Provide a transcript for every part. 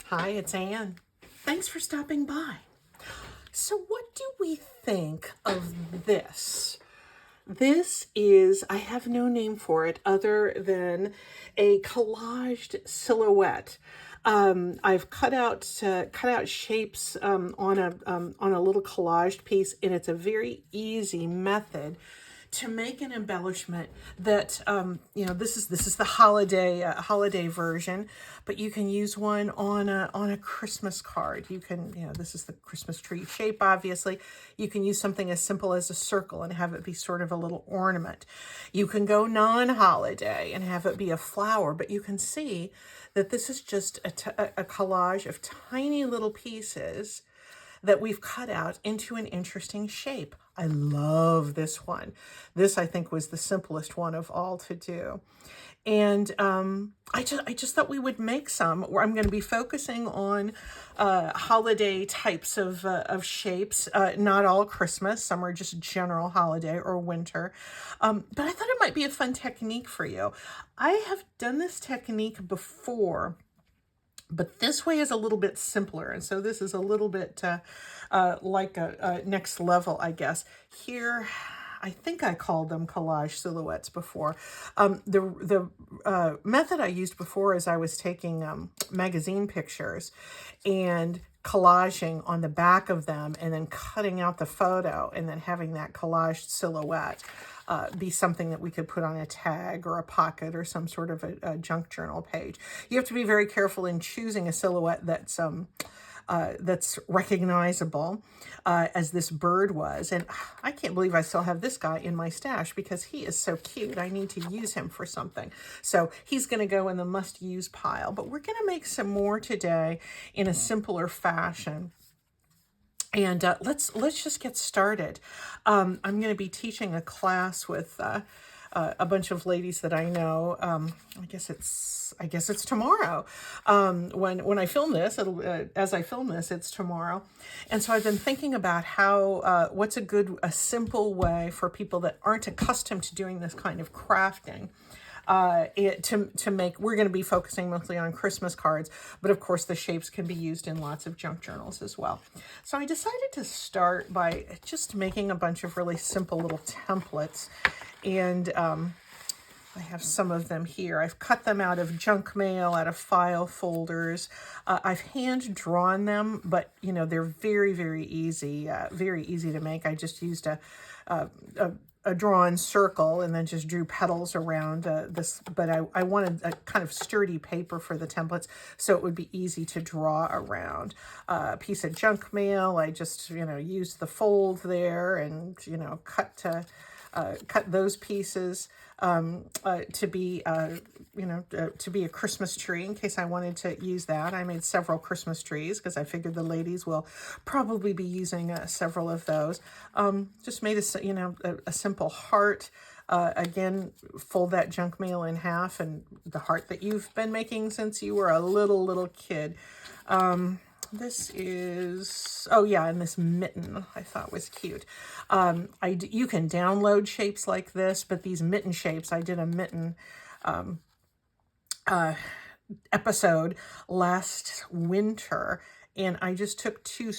Hi, it's Anne. Thanks for stopping by. So what do we think of this? This is, I have no name for it other than a collaged silhouette. I've cut out shapes on a little collaged piece, and it's a very easy method to make an embellishment that this is the holiday version, but you can use one on a Christmas card. You can, this is the Christmas tree shape, obviously. You can use something as simple as a circle and have it be sort of a little ornament. You can go non-holiday and have it be a flower, but you can see that this is just a collage of tiny little pieces that we've cut out into an interesting shape. I love this one. This, I think, was the simplest one of all to do. And I just thought we would make some. Where I'm going to be focusing on holiday types of shapes, not all Christmas. Some are just general holiday or winter. But I thought it might be a fun technique for you. I have done this technique before, but this way is a little bit simpler. And so this is a little bit like a next level, I guess. Here, I think I called them collage silhouettes before. The method I used before is I was taking magazine pictures and collaging on the back of them and then cutting out the photo and then having that collaged silhouette be something that we could put on a tag or a pocket or some sort of a junk journal page. You have to be very careful in choosing a silhouette that's recognizable, as this bird was. And I can't believe I still have this guy in my stash because he is so cute. I need to use him for something. So he's going to go in the must-use pile. But we're going to make some more today in a simpler fashion. And let's just get started. I'm going to be teaching a class with a bunch of ladies that I know. I guess it's tomorrow. When I film this, as I film this, it's tomorrow. And so I've been thinking about how what's a simple way for people that aren't accustomed to doing this kind of crafting. To make, we're going to be focusing mostly on Christmas cards, but of course the shapes can be used in lots of junk journals as well. So I decided to start by just making a bunch of really simple little templates, and I have some of them here. I've cut them out of junk mail, out of file folders. I've hand drawn them, but they're very, very easy to make. I just used a drawn circle and then just drew petals around this, but I wanted a kind of sturdy paper for the templates so it would be easy to draw around. A piece of junk mail, I just used the fold there and cut those pieces to be a Christmas tree in case I wanted to use that. I made several Christmas trees because I figured the ladies will probably be using several of those. Just made a simple heart. Again, fold that junk mail in half, and the heart that you've been making since you were a little kid. This is, oh yeah, and this mitten I thought was cute. You can download shapes like this, but these mitten shapes, I did a mitten episode last winter, and I just took two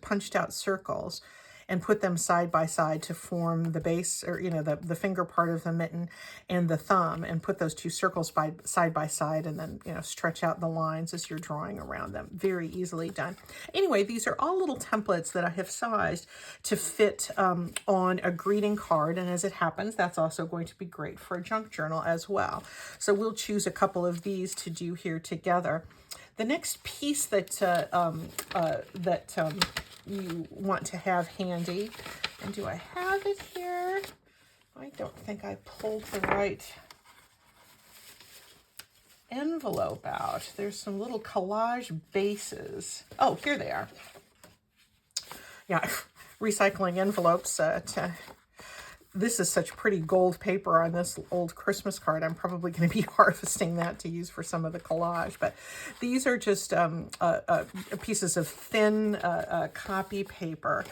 punched out circles, and put them side by side to form the base, or the finger part of the mitten and the thumb, and put those two circles side by side, and then stretch out the lines as you're drawing around them. Very easily done. Anyway, these are all little templates that I have sized to fit on a greeting card, and as it happens, that's also going to be great for a junk journal as well. So we'll choose a couple of these to do here together. The next piece that you want to have handy, and do I have it here? I don't think I pulled the right envelope out. There's some little collage bases. Oh, here they are. Yeah, recycling envelopes this is such pretty gold paper on this old Christmas card. I'm probably going to be harvesting that to use for some of the collage. But these are just pieces of thin copy paper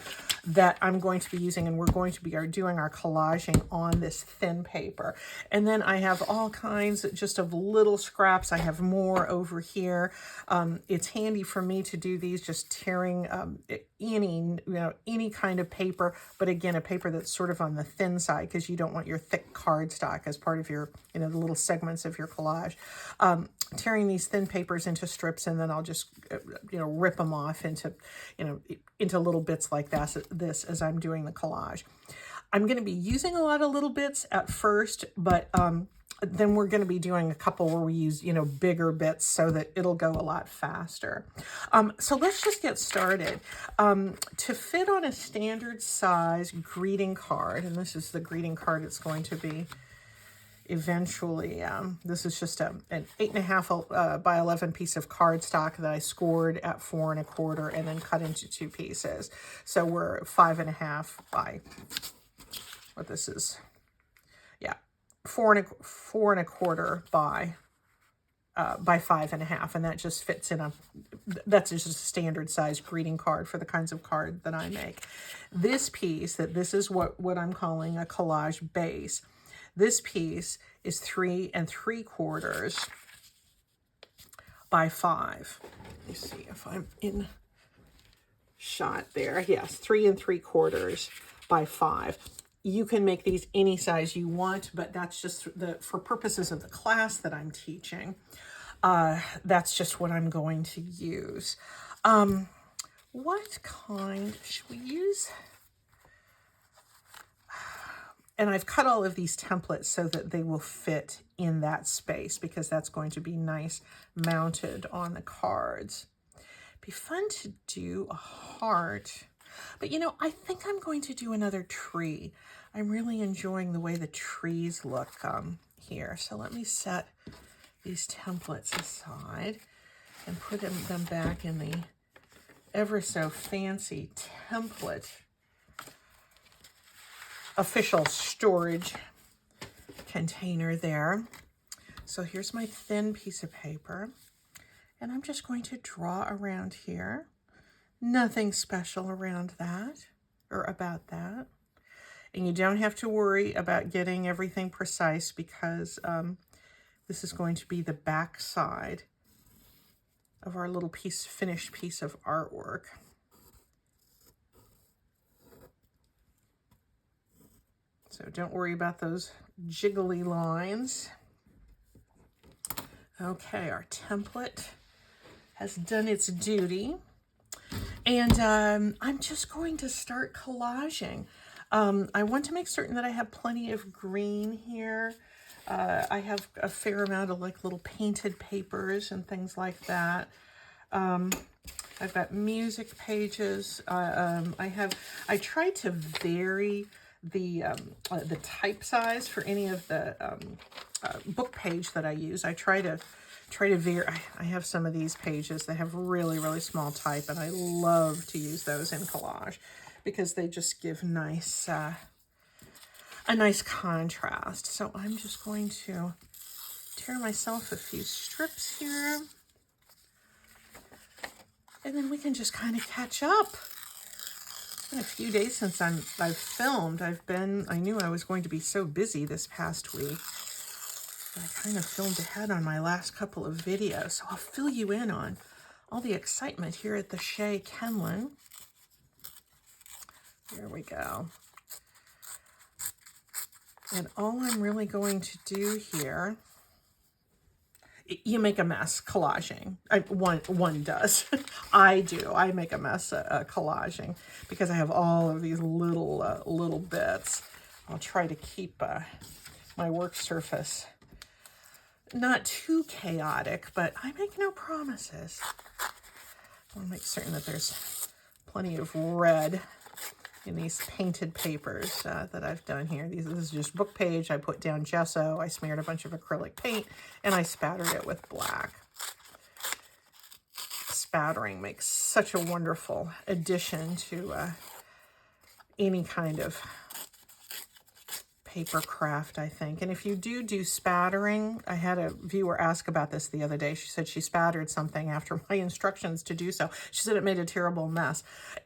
that I'm going to be using, and we're going to be doing our collaging on this thin paper. And then I have all kinds just of little scraps. I have more over here. It's handy for me to do these, just tearing any kind of paper, but again, a paper that's sort of on the thin side, because you don't want your thick cardstock as part of your, the little segments of your collage. Tearing these thin papers into strips, and then I'll just, rip them off into, into little bits like this as I'm doing the collage. I'm going to be using a lot of little bits at first, but then we're going to be doing a couple where we use, bigger bits so that it'll go a lot faster. So let's just get started. To fit on a standard size greeting card, and this is the greeting card it's going to be eventually. This is just an 8.5 by 11 piece of cardstock that I scored at 4 1/4 and then cut into 2 pieces. So we're 5.5 by, what this is, 4 1/4 by 5.5, and that just fits in that's just a standard size greeting card for the kinds of card that I make. This piece, this is what I'm calling a collage base. This piece is 3 3/4 by 5. Let me see if I'm in shot there. Yes, 3 3/4 by 5. You can make these any size you want, but that's just for purposes of the class that I'm teaching. That's just what I'm going to use. What kind should we use? And I've cut all of these templates so that they will fit in that space, because that's going to be nice mounted on the cards. Be fun to do a heart. But I think I'm going to do another tree. I'm really enjoying the way the trees look here. So let me set these templates aside and put them back in the ever so fancy template official storage container there. So here's my thin piece of paper, and I'm just going to draw around here. Nothing special around that or about that. And you don't have to worry about getting everything precise, because this is going to be the back side of our little finished piece of artwork. So don't worry about those jiggly lines. Okay, our template has done its duty. And I'm just going to start collaging. I want to make certain that I have plenty of green here. I have a fair amount of little painted papers and things like that. I've got music pages. I tried to vary the type size for any of the book page that I use. I try to vary. I have some of these pages that have really, really small type, and I love to use those in collage because they just give a nice contrast. So I'm just going to tear myself a few strips here, and then we can just kind of catch up. It's been a few days since I've filmed. I knew I was going to be so busy this past week. I kind of filmed ahead on my last couple of videos, so I'll fill you in on all the excitement here at the Shea Kenlin. Here we go. And all I'm really going to do here, you make a mess collaging. One does. I do. I make a mess collaging because I have all of these little bits. I'll try to keep my work surface not too chaotic, but I make no promises. I want to make certain that there's plenty of red in these painted papers that I've done here. This is just book page. I put down gesso. I smeared a bunch of acrylic paint, and I spattered it with black. Spattering makes such a wonderful addition to any kind of papercraft, I think. And if you do spattering, I had a viewer ask about this the other day. She said she spattered something after my instructions to do so. She said it made a terrible mess.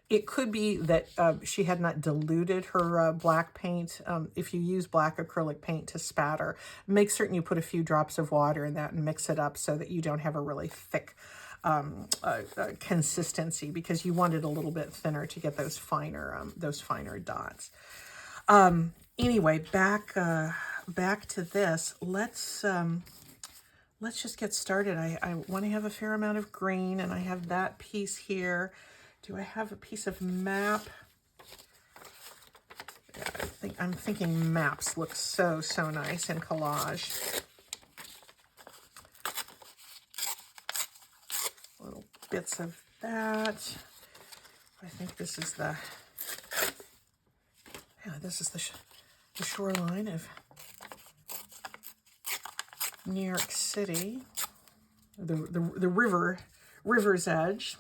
It could be that she had not diluted her black paint. If you use black acrylic paint to spatter, make certain you put a few drops of water in that and mix it up so that you don't have a really thick consistency, because you want it a little bit thinner to get those finer dots. Anyway, back to this. Let's just get started. I want to have a fair amount of green, and I have that piece here. Do I have a piece of map? Yeah, I'm thinking maps look so nice in collage. Little bits of that. I think this is the the shoreline of New York City, the river's edge.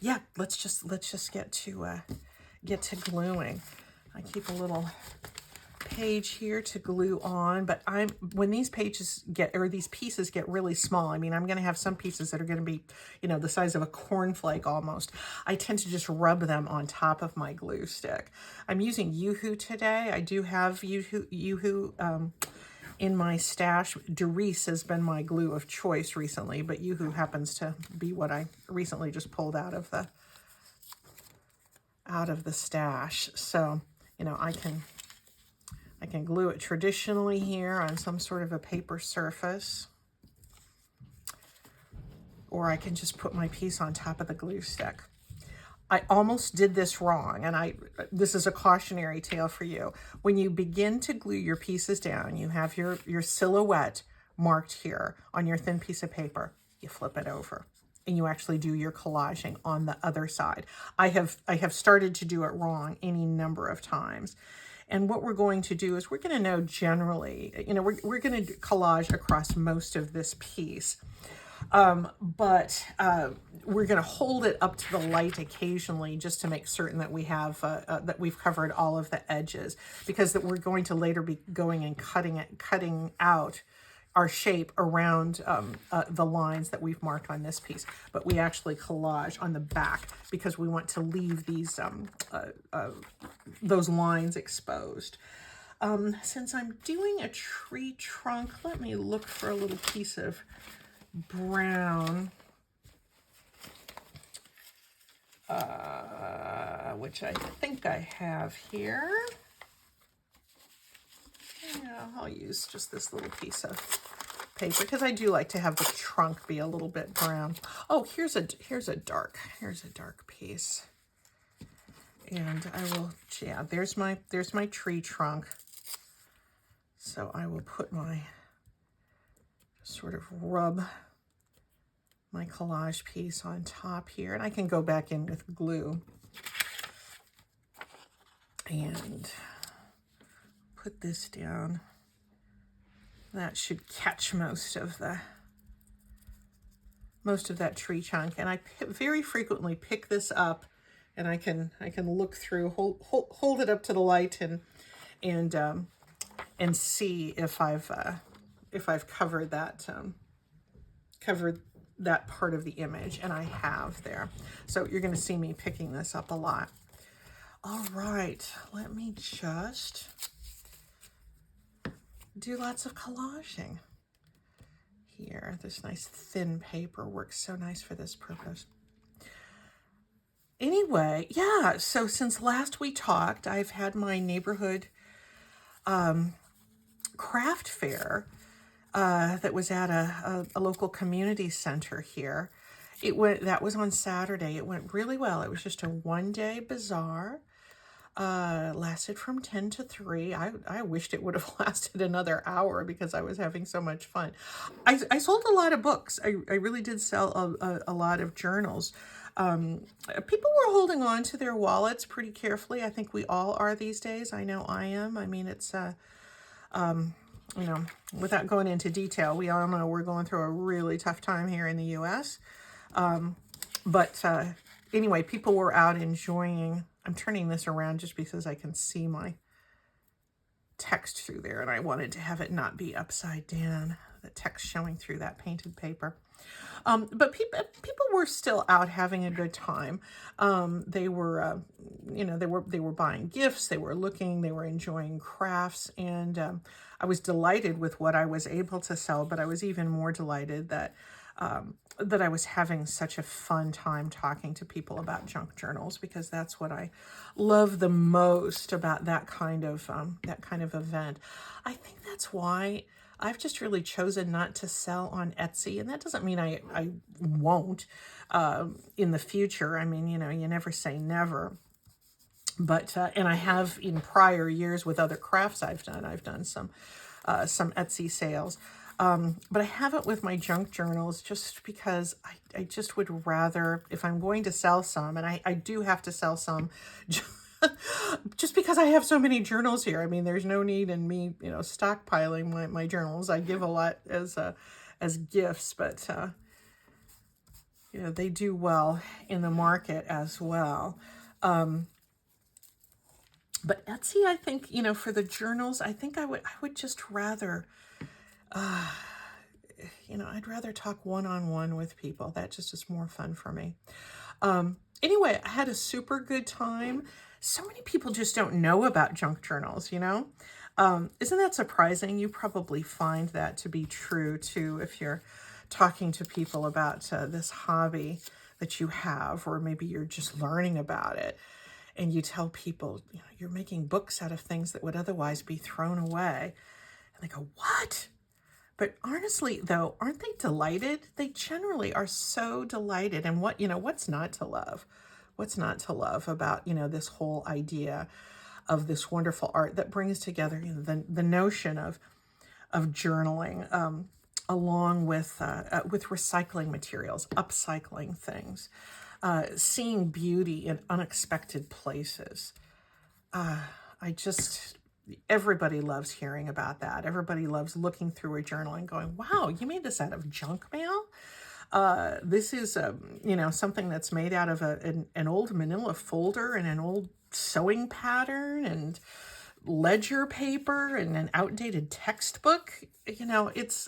Yeah, let's just get to gluing. I keep a little page here to glue on, but when these pieces get really small, I mean, I'm going to have some pieces that are going to be, the size of a cornflake almost. I tend to just rub them on top of my glue stick. I'm using Yoo-Hoo today. I do have Yoo-Hoo in my stash. Derice has been my glue of choice recently, but Yoo-Hoo happens to be what I recently just pulled out of the stash. So, I can glue it traditionally here on some sort of a paper surface, or I can just put my piece on top of the glue stick. I almost did this wrong, and this is a cautionary tale for you. When you begin to glue your pieces down, you have your silhouette marked here on your thin piece of paper. You flip it over, and you actually do your collaging on the other side. I have started to do it wrong any number of times. And what we're going to do is we're going to know generally, we're going to collage across most of this piece. But we're going to hold it up to the light occasionally just to make certain that we have that we've covered all of the edges, because that we're going to later be going and cutting out our shape around the lines that we've marked on this piece. But we actually collage on the back because we want to leave these those lines exposed. Since I'm doing a tree trunk, let me look for a little piece of brown, which I think I have here. Yeah, I'll use just this little piece of paper because I do like to have the trunk be a little bit brown. Oh, here's a dark piece. And I will, yeah, there's my tree trunk. So I will put my, sort of rub my collage piece on top here, and I can go back in with glue and put this down. That should catch most of that tree chunk. And I very frequently pick this up, and I can look through, hold it up to the light, and see if I've covered that part of the image, and I have there. So you're going to see me picking this up a lot. All right, let me just do lots of collaging here. This nice thin paper works so nice for this purpose. Anyway, yeah, so since last we talked, I've had my neighborhood craft fair that was at a local community center here. That was on Saturday. It went really well. It was just a one-day bazaar. Lasted from 10 to 3. I wished it would have lasted another hour because I was having so much fun. I sold a lot of books. I really did sell a lot of journals. People were holding on to their wallets pretty carefully. I think we all are these days. I know I am. I mean, it's, without going into detail, we all know we're going through a really tough time here in the U.S. But anyway, people were out enjoying, I'm turning this around just because I can see my text through there, and I wanted to have it not be upside down, the text showing through that painted paper. But people were still out having a good time. They were, you know, they were buying gifts, they were looking, they were enjoying crafts, and I was delighted with what I was able to sell. But I was even more delighted that that I was having such a fun time talking to people about junk journals, because that's what I love the most about that kind of event. I think that's why I've just really chosen not to sell on Etsy, and that doesn't mean I won't in the future. I mean, you know, you never say never. But and I have in prior years with other crafts I've done some Etsy sales. But I haven't with my junk journals, just because I just would rather, if I'm going to sell some, and I do have to sell some, just because I have so many journals here. I mean, there's no need in me, you know, stockpiling my journals. I give a lot as gifts, but you know, they do well in the market as well. But Etsy, I think, you know, for the journals, I think I would just rather, you know, I'd rather talk one-on-one with people. That just is more fun for me. Anyway, I had a super good time. So many people just don't know about junk journals, you know? Isn't that surprising? You probably find that to be true too if you're talking to people about this hobby that you have, or maybe you're just learning about it. And you tell people, you know, you're making books out of things that would otherwise be thrown away. And they go, what? But honestly, though, aren't they delighted? They generally are so delighted. And what, you know, what's not to love? What's not to love about, you know, this whole idea of this wonderful art that brings together, you know, the notion of journaling, along with recycling materials, upcycling things, seeing beauty in unexpected places. Everybody loves hearing about that. Everybody loves looking through a journal and going, wow, you made this out of junk mail? This is, you know, something that's made out of an old manila folder and an old sewing pattern and ledger paper and an outdated textbook. You know, it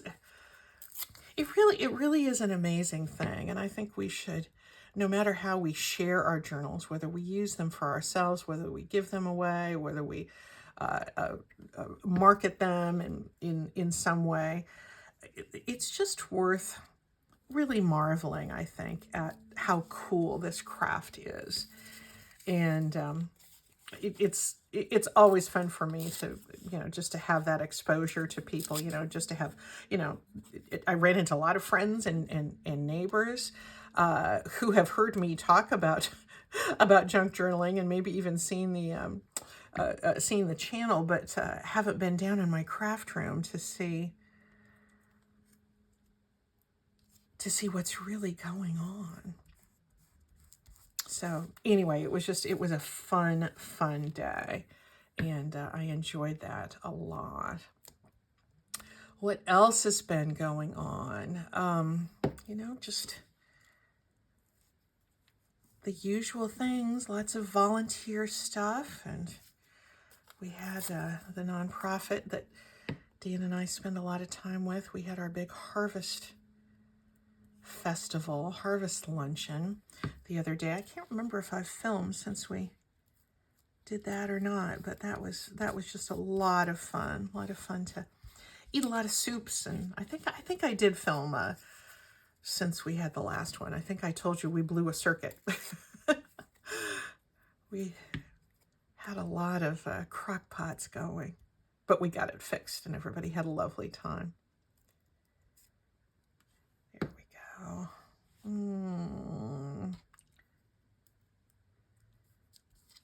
really is an amazing thing. And I think we should, no matter how we share our journals, whether we use them for ourselves, whether we give them away, whether we market them in some way, it's just worth really marveling, I think, at how cool this craft is. And it's always fun for me to, you know, just to have that exposure to people, you know, just to have, you know, I ran into a lot of friends and neighbors who have heard me talk about junk journaling, and maybe even seen the channel, but haven't been down in my craft room to see what's really going on. So anyway, it was a fun day, and I enjoyed that a lot. What else has been going on? You know, just the usual things, lots of volunteer stuff, and we had the nonprofit that Dan and I spend a lot of time with. We had our big harvest festival, harvest luncheon the other day. I can't remember if I've filmed since we did that or not, but that was just a lot of fun. A lot of fun to eat a lot of soups, and I think I did film since we had the last one. I think I told you we blew a circuit. We had a lot of crock pots going, but we got it fixed, and everybody had a lovely time. There we go.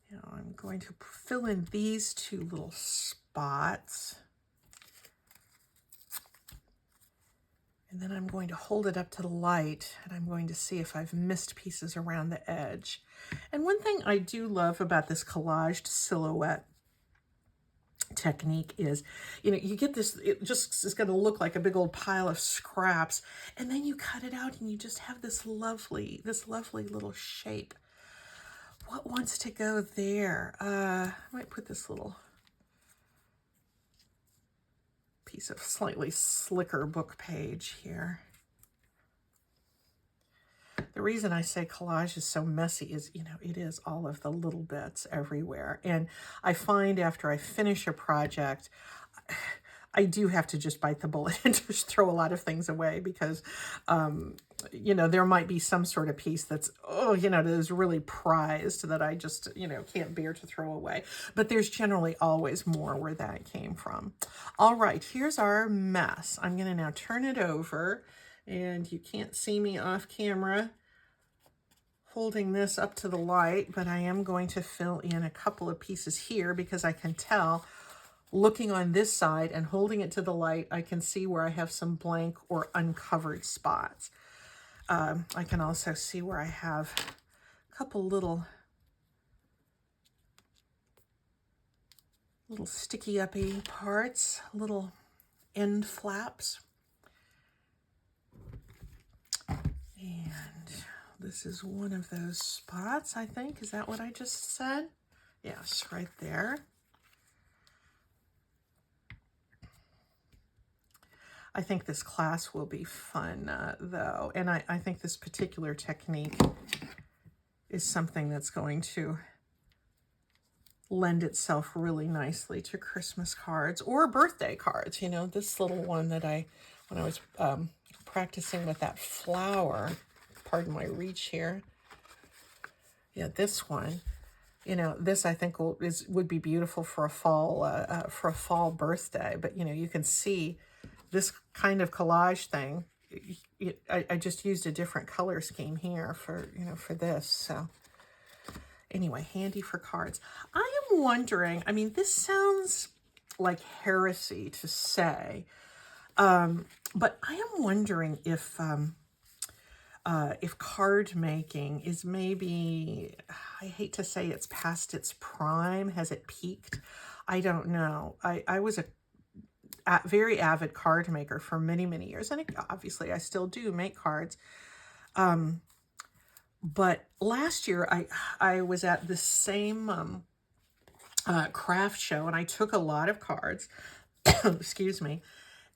Now I'm going to fill in these two little spots. And then I'm going to hold it up to the light, and I'm going to see if I've missed pieces around the edge. And one thing I do love about this collaged silhouette technique is, you know, you get this, it's going to look like a big old pile of scraps, and then you cut it out and you just have this lovely little shape. what wants to go there? I might put this little piece of slightly slicker book page here. The reason I say collage is so messy is, you know, it is all of the little bits everywhere. And I find after I finish a project, I do have to just bite the bullet and just throw a lot of things away because, you know, there might be some sort of piece that's, oh, you know, that is really prized that I just, you know, can't bear to throw away. But there's generally always more where that came from. All right, here's our mess. I'm going to now turn it over, and you can't see me off camera holding this up to the light, but I am going to fill in a couple of pieces here because I can tell, looking on this side and holding it to the light, I can see where I have some blank or uncovered spots. I can also see where I have a couple little sticky uppy parts, little end flaps. And this is one of those spots, I think. Is that what I just said? Yes, right there. I think this class will be fun, though. And I think this particular technique is something that's going to lend itself really nicely to Christmas cards or birthday cards. You know, this little one that when I was practicing with that flower, pardon my reach here. Yeah, this one. You know, this I think would be beautiful for a fall birthday. But you know, you can see this kind of collage thing. I just used a different color scheme here for, you know, for this. So anyway, handy for cards. I am wondering, I mean, this sounds like heresy to say, but I am wondering if card making is maybe, I hate to say it's past its prime. Has it peaked? I don't know. I was a very avid card maker for many, many years. And obviously I still do make cards. But last year I was at the same craft show, and I took a lot of cards, excuse me,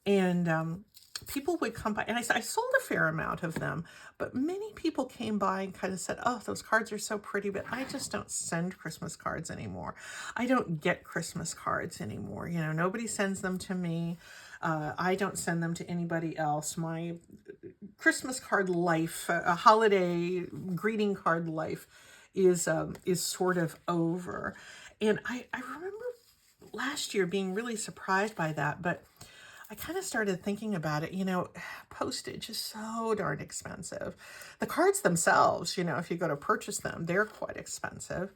and people would come by, and I sold a fair amount of them, but many people came by and kind of said, oh, those cards are so pretty, but I just don't send Christmas cards anymore. I don't get Christmas cards anymore. You know, nobody sends them to me. I don't send them to anybody else. My Christmas card life, a holiday greeting card life is sort of over. And I remember last year being really surprised by that, but I kind of started thinking about it. You know, postage is so darn expensive. The cards themselves, you know, if you go to purchase them, they're quite expensive.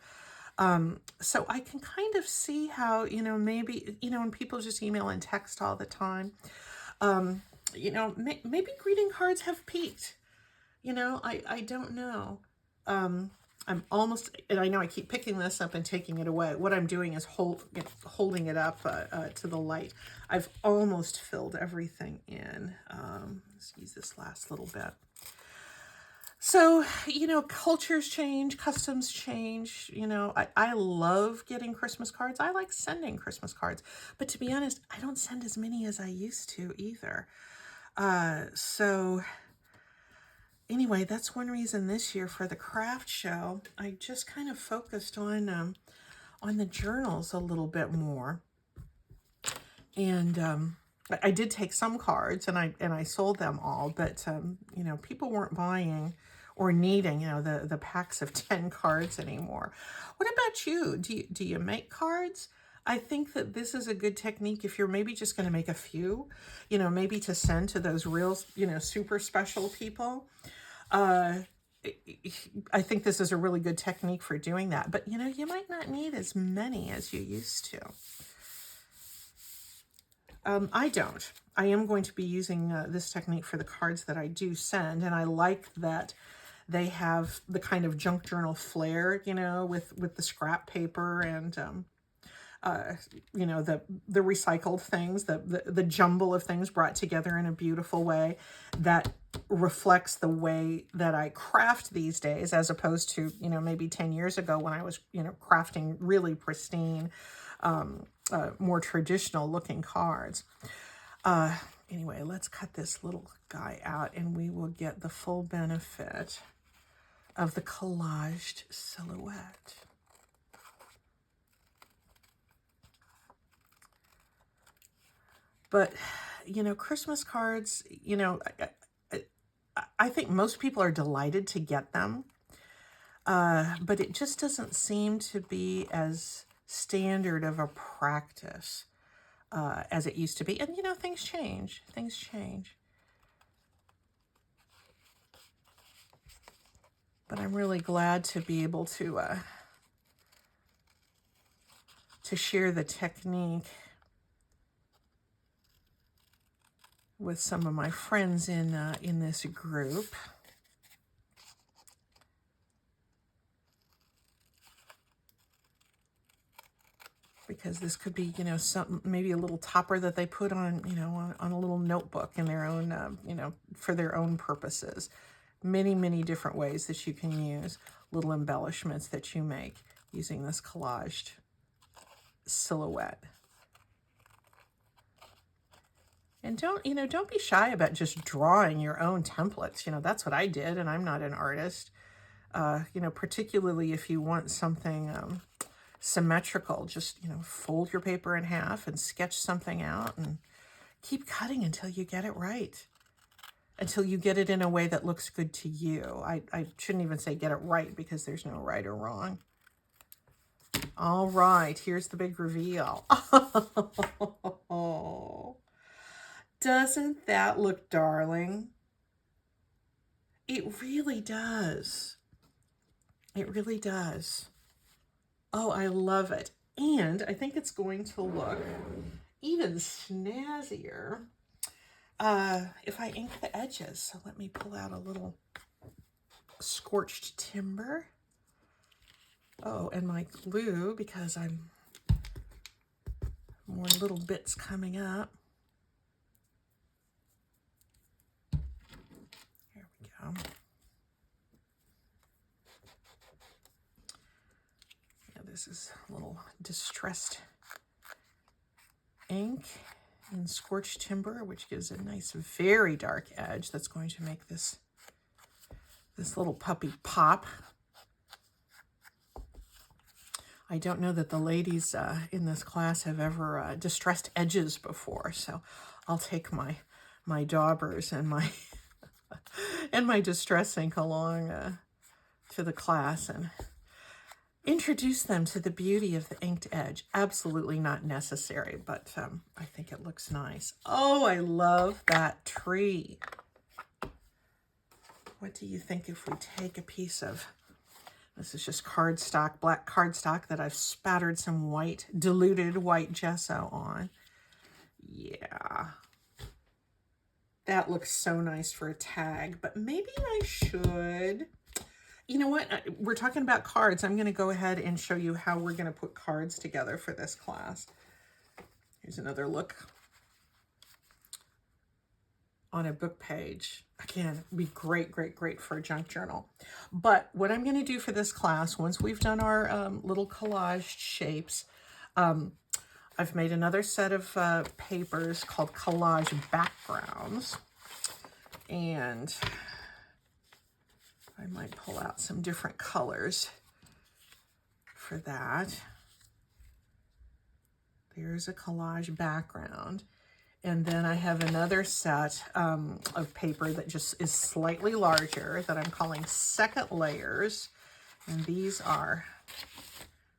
So I can kind of see how, you know, maybe, you know, when people just email and text all the time, you know, maybe greeting cards have peaked. You know, I don't know. I'm almost, and I know I keep picking this up and taking it away. What I'm doing is holding it up to the light. I've almost filled everything in. Let's use this last little bit. So, you know, cultures change, customs change. You know, I love getting Christmas cards. I like sending Christmas cards. But to be honest, I don't send as many as I used to either. So anyway, that's one reason this year for the craft show, I just kind of focused on the journals a little bit more. And I did take some cards, and I sold them all, but you know, people weren't buying or needing, you know, the packs of 10 cards anymore. What about you? Do you make cards? I think that this is a good technique if you're maybe just going to make a few, you know, maybe to send to those real, you know, super special people. I think this is a really good technique for doing that. But, you know, you might not need as many as you used to. I don't. I am going to be using this technique for the cards that I do send. And I like that they have the kind of junk journal flair, you know, with the scrap paper. And you know, the recycled things, the jumble of things brought together in a beautiful way that reflects the way that I craft these days, as opposed to, you know, maybe 10 years ago when I was, you know, crafting really pristine, more traditional looking cards. Anyway, let's cut this little guy out and we will get the full benefit of the collaged silhouette. But, you know, Christmas cards, you know, I think most people are delighted to get them, but it just doesn't seem to be as standard of a practice as it used to be. And, you know, things change. Things change. But I'm really glad to be able to share the technique with some of my friends in this group. Because this could be, you know, something, maybe a little topper that they put on, you know, on a little notebook in their own, you know, for their own purposes. Many, many different ways that you can use little embellishments that you make using this collaged silhouette. And don't be shy about just drawing your own templates. You know, that's what I did, and I'm not an artist. You know, particularly if you want something symmetrical, just, you know, fold your paper in half and sketch something out and keep cutting until you get it right. Until you get it in a way that looks good to you. I shouldn't even say get it right, because there's no right or wrong. All right, here's the big reveal. Oh. Doesn't that look darling? It really does. It really does. Oh, I love it. And I think it's going to look even snazzier if I ink the edges. So let me pull out a little scorched timber. Oh, and my glue, because I'm more little bits coming up. Here we go. Yeah, this is a little distressed ink and scorched timber, which gives a nice, very dark edge that's going to make this little puppy pop. I don't know that the ladies in this class have ever distressed edges before, so I'll take my daubers and my and my distress ink along to the class and introduce them to the beauty of the inked edge. Absolutely not necessary, but I think it looks nice. Oh, I love that tree. What do you think if we take a piece of, this is just cardstock, black cardstock that I've spattered some white, diluted white gesso on. Yeah. That looks so nice for a tag, but maybe I should. You know what? We're talking about cards. I'm going to go ahead and show you how we're going to put cards together for this class. Here's another look on a book page. Again, it'd be great, great, great for a junk journal. But what I'm going to do for this class, once we've done our little collaged shapes, I've made another set of papers called Collage Backgrounds. And I might pull out some different colors for that. There's a collage background. And then I have another set of paper that just is slightly larger that I'm calling second layers. And these are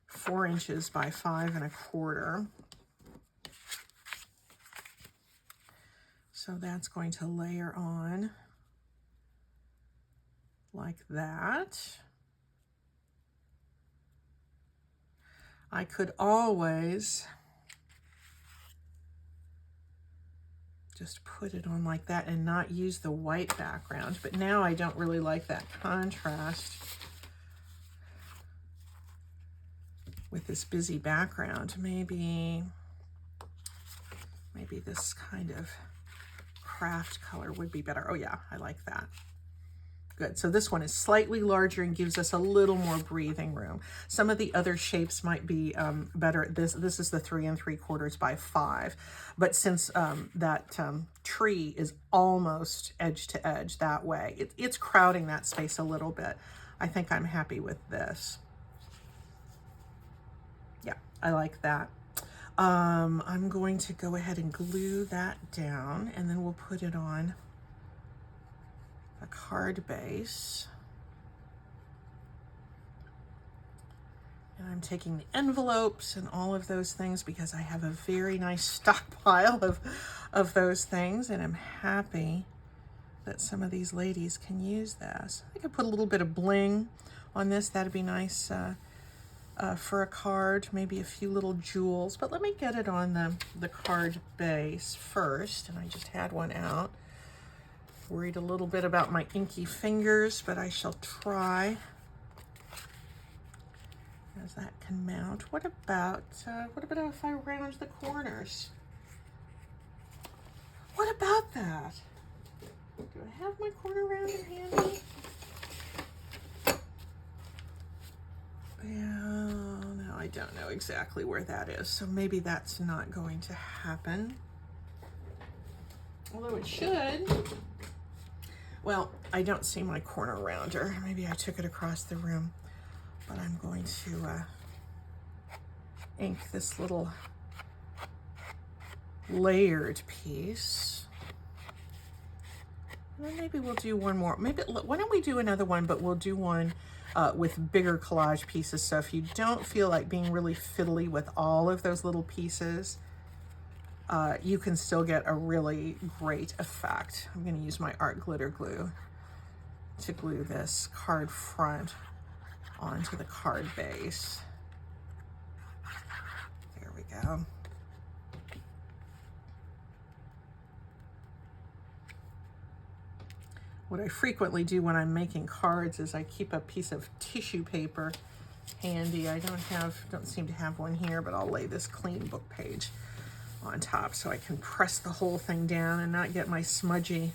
4 inches by 5 1/4. So that's going to layer on like that. I could always just put it on like that and not use the white background, but now I don't really like that contrast. with this busy background. Maybe this kind of craft color would be better. Oh yeah, I like that. Good. So this one is slightly larger and gives us a little more breathing room. Some of the other shapes might be better. This is the 3 3/4 by 5, but since that tree is almost edge to edge that way, it's crowding that space a little bit. I think I'm happy with this. Yeah, I like that. I'm going to go ahead and glue that down, and then we'll put it on a card base. And I'm taking the envelopes and all of those things because I have a very nice stockpile of those things, and I'm happy that some of these ladies can use this. I could put a little bit of bling on this. That'd be nice for a card, maybe a few little jewels, but let me get it on the card base first. And I just had one out. Worried a little bit about my inky fingers, but I shall try as that can mount. What about if I round the corners? What about that? Do I have my corner rounder handy? Yeah, no, I don't know exactly where that is, so maybe that's not going to happen. Although it should. Well, I don't see my corner rounder. Maybe I took it across the room, but I'm going to ink this little layered piece. And then maybe we'll do one more. Maybe, why don't we do another one, but we'll do one with bigger collage pieces. So if you don't feel like being really fiddly with all of those little pieces, you can still get a really great effect. I'm going to use my art glitter glue to glue this card front onto the card base. There we go. What I frequently do when I'm making cards is I keep a piece of tissue paper handy. I don't seem to have one here, but I'll lay this clean book page on top so I can press the whole thing down and not get my smudginess.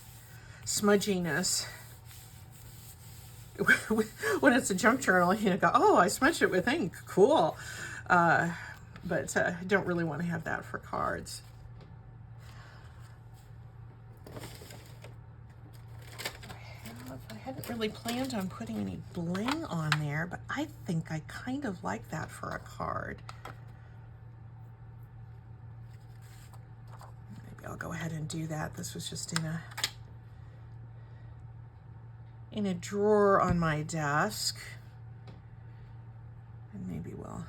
When it's a junk journal, you go, oh, I smudged it with ink, cool. But I don't really want to have that for cards. I hadn't really planned on putting any bling on there, but I think I kind of like that for a card. Maybe I'll go ahead and do that. This was just in a drawer on my desk. And maybe we'll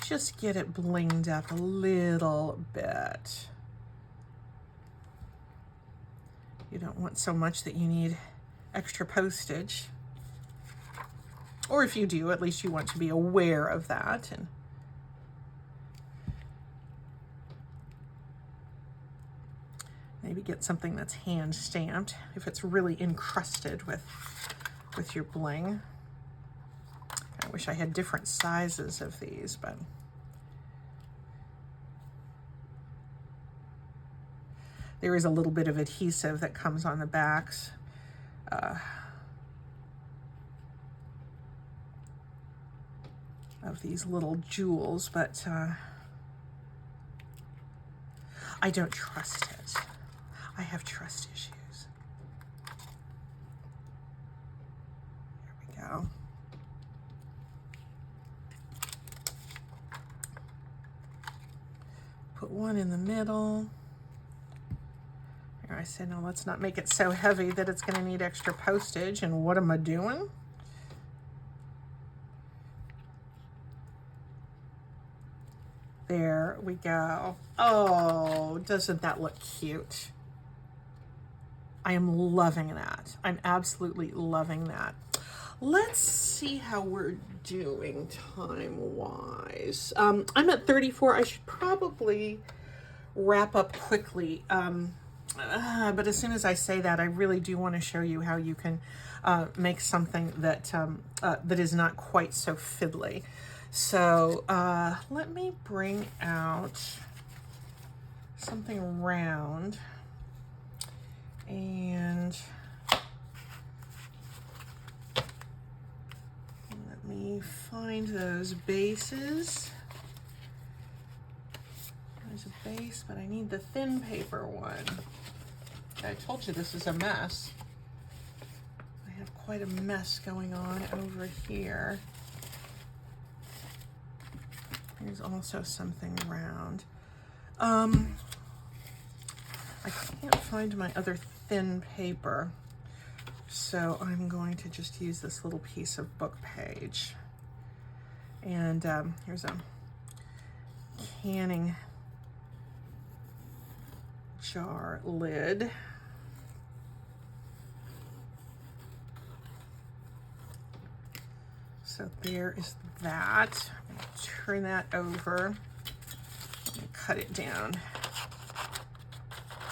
just get it blinged up a little bit. You don't want so much that you need extra postage. Or if you do, at least you want to be aware of that. And maybe get something that's hand stamped if it's really encrusted with your bling. I wish I had different sizes of these, but there is a little bit of adhesive that comes on the backs. Of these little jewels, but I don't trust it. I have trust issues. There we go. Put one in the middle. Here I said, no, let's not make it so heavy that it's going to need extra postage. And what am I doing? There we go. Oh, doesn't that look cute? I am loving that. I'm absolutely loving that. Let's see how we're doing time-wise. I'm at 34. I should probably wrap up quickly. but as soon as I say that, I really do want to show you how you can make something that that is not quite so fiddly. So let me bring out something round, and let me find those bases. There's a base, but I need the thin paper one. I told you this is a mess. I have quite a mess going on over here. There's also something round. I can't find my other thin paper, so I'm going to just use this little piece of book page. And here's a canning jar lid. So there is that. I'm going to turn that over and cut it down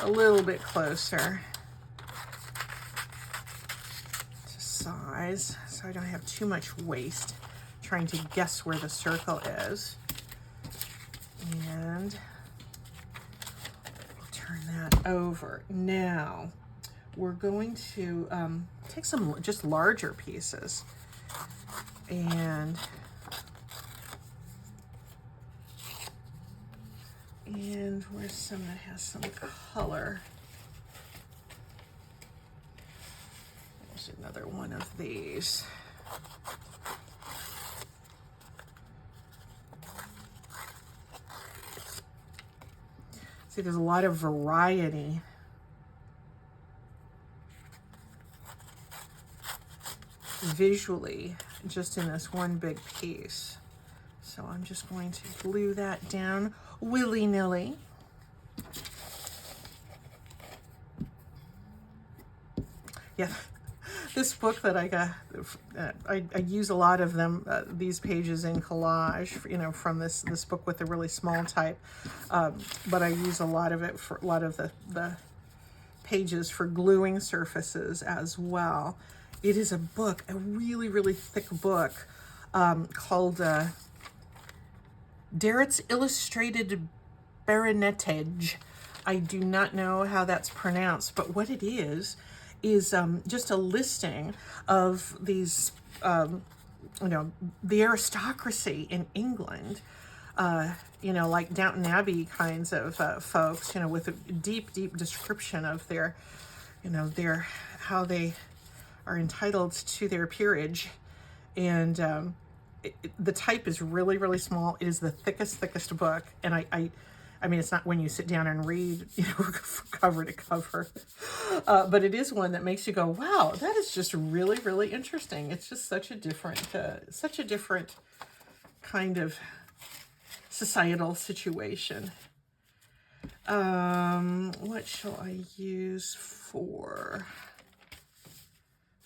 a little bit closer to size so I don't have too much waste trying to guess where the circle is. And I'll turn that over. Now we're going to take some just larger pieces, and where's some that has some color? There's another one of these. See, there's a lot of variety. Visually, just in this one big piece. So I'm just going to glue that down willy-nilly. Yeah, this book that I got, I use a lot of them, these pages in Collage, you know, from this book with the really small type, but I use a lot of it for a lot of the pages for gluing surfaces as well. It is a book, a really, really thick book called Darrett's Illustrated Baronetage. I do not know how that's pronounced, but what it is just a listing of these, you know, the aristocracy in England, you know, like Downton Abbey kinds of folks, you know, with a deep, deep description of their, you know, how they are entitled to their peerage. And the type is really, really small. It is the thickest book. And I mean, it's not when you sit down and read, you know, cover to cover, but it is one that makes you go, wow, that is just really, really interesting. It's just such a different kind of societal situation. What shall I use for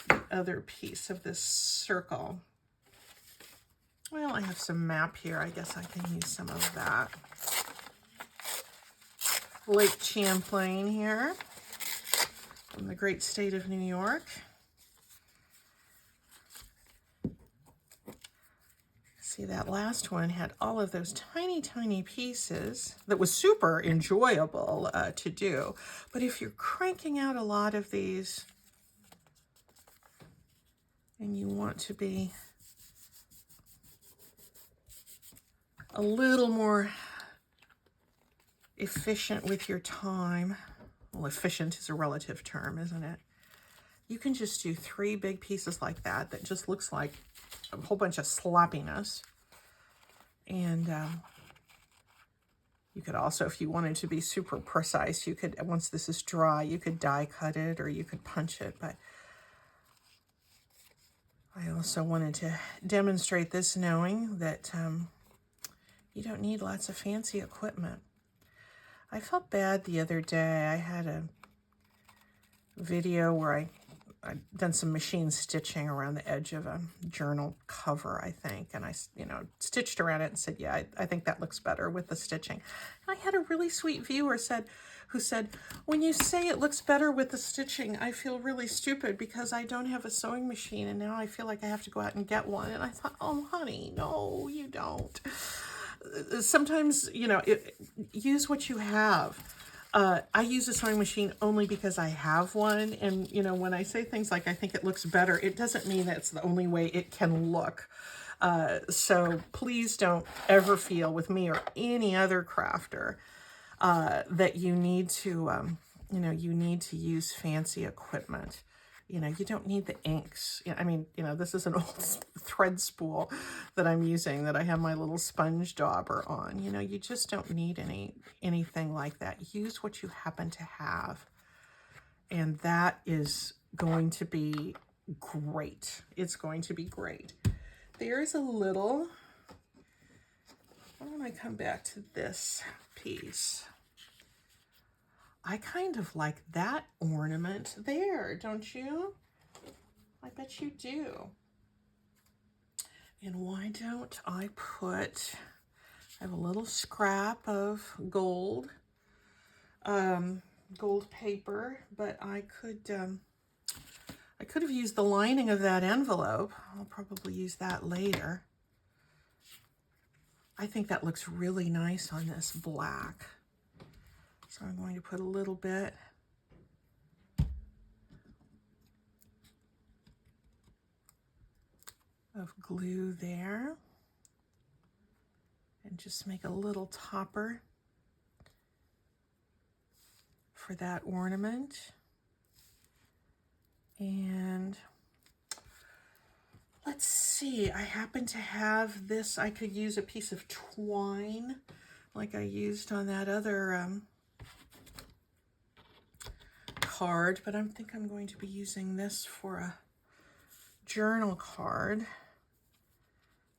the other piece of this circle? Well, I have some map here. I guess I can use some of that. Lake Champlain here from the great state of New York. See, that last one had all of those tiny, tiny pieces that was super enjoyable to do. But if you're cranking out a lot of these and you want to be a little more efficient with your time, well, efficient is a relative term, isn't it? You can just do 3 big pieces like that just looks like a whole bunch of sloppiness. And you could also, if you wanted to be super precise, you could, once this is dry, you could die cut it or you could punch it. But I also wanted to demonstrate this, knowing that you don't need lots of fancy equipment. I felt bad the other day. I had a video where I'd done some machine stitching around the edge of a journal cover, I think, and I, you know, stitched around it and said, yeah, I think that looks better with the stitching. And I had a really sweet viewer said, who said, when you say it looks better with the stitching, I feel really stupid because I don't have a sewing machine and now I feel like I have to go out and get one. And I thought, oh, honey, no, you don't. Sometimes, you know, use what you have. I use a sewing machine only because I have one. And, you know, when I say things like I think it looks better, it doesn't mean that's the only way it can look. So please don't ever feel with me or any other crafter that you need to, you know, you need to use fancy equipment. You know, you don't need the inks. I mean, you know, this is an old thread spool that I'm using that I have my little sponge dauber on. You know, you just don't need anything like that. Use what you happen to have. And that is going to be great. It's going to be great. There's a little, why don't I come back to this piece? I kind of like that ornament there, don't you? I bet you do. And why don't I put, I have a little scrap of gold, gold paper, but I could have used the lining of that envelope. I'll probably use that later. I think that looks really nice on this black. So I'm going to put a little bit of glue there and just make a little topper for that ornament. And let's see, I happen to have this. I could use a piece of twine like I used on that other card, but I think I'm going to be using this for a journal card.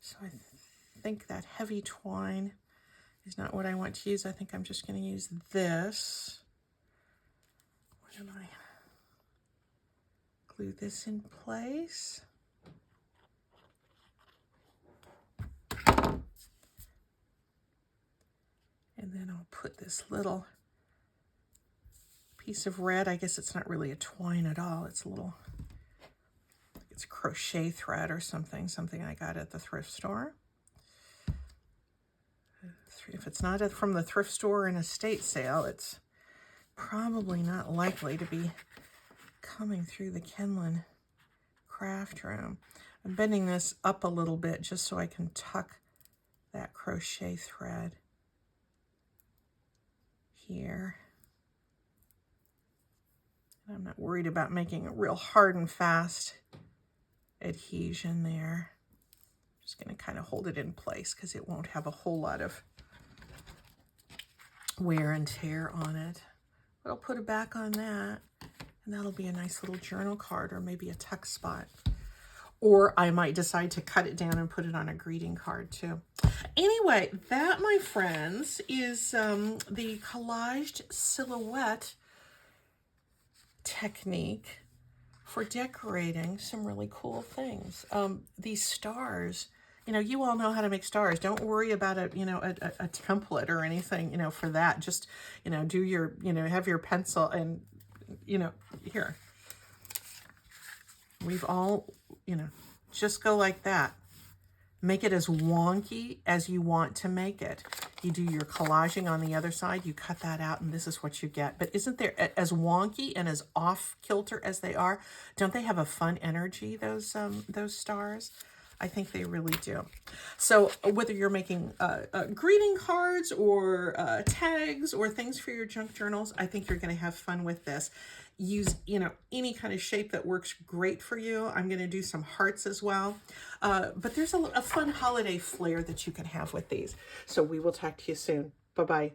So I think that heavy twine is not what I want to use. I think I'm just going to use this. Where am I? Glue this in place. And then I'll put this little piece of red. I guess it's not really a twine at all. It's a little, it's crochet thread or something I got at the thrift store. If it's not from the thrift store or an estate sale, it's probably not likely to be coming through the Kenlin craft room. I'm bending this up a little bit just so I can tuck that crochet thread here. I'm not worried about making a real hard and fast adhesion there. Just going to kind of hold it in place because it won't have a whole lot of wear and tear on it. But I'll put it back on that, and that'll be a nice little journal card or maybe a tuck spot. Or I might decide to cut it down and put it on a greeting card too. Anyway, that, my friends, is the collaged silhouette technique for decorating some really cool things. These stars, you know, you all know how to make stars. Don't worry about a template or anything, you know, for that. Just, you know, do your, you know, have your pencil and, you know, here. We've all, you know, just go like that. Make it as wonky as you want to make it. You do your collaging on the other side, you cut that out, and this is what you get. But isn't there, as wonky and as off-kilter as they are, don't they have a fun energy, those stars? I think they really do. So whether you're making greeting cards or tags or things for your junk journals, I think you're going to have fun with this. Use, you know, any kind of shape that works great for you. I'm going to do some hearts as well. But there's a fun holiday flair that you can have with these. So we will talk to you soon. Bye-bye.